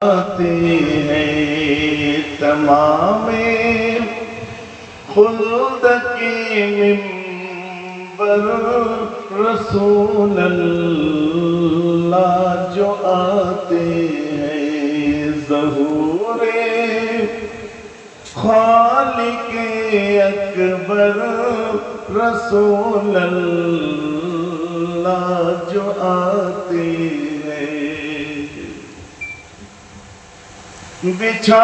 آتے ہیں تمام خلد کے منبر رسول اللہ جو آتے ہیں ظہور خالق اکبر رسول اللہ جو آتے ہیں بچھا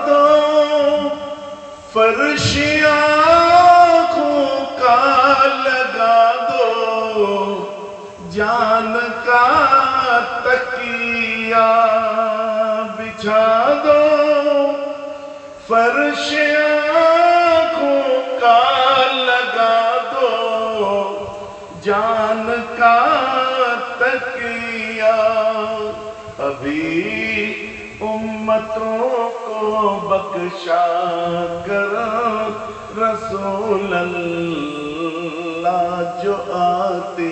دو فرش آنکھوں کا لگا دو جان کا تکیہ بچھا دو فرش آنکھوں کا لگا دو جان کا تکیہ ابھی امتوں کو بخشا کر رسول اللہ جو آتے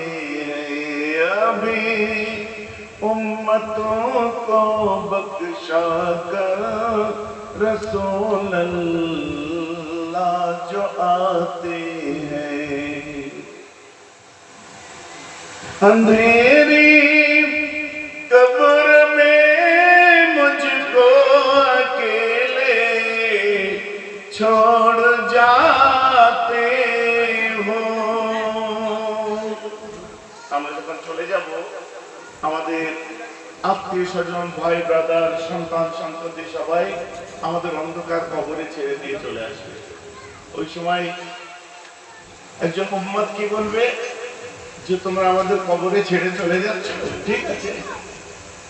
ہیں ابھی امتوں کو بخشا کر رسول اللہ جو آتے ہیں اندھیری قبر میں چھوڑ جاتے ہو আমরা যখন চলে যাব আমাদের আত্মীয় স্বজন ভাই ব্রাদার সন্তান সন্ততি সবাই আমাদের অন্ধকার কবরে ছেড়ে দিয়ে চলে আসবে ওই সময় একজন উম্মত কি বলবে যে তোমরা আমাদের কবরে ছেড়ে চলে যাচ্ছ ঠিক আছে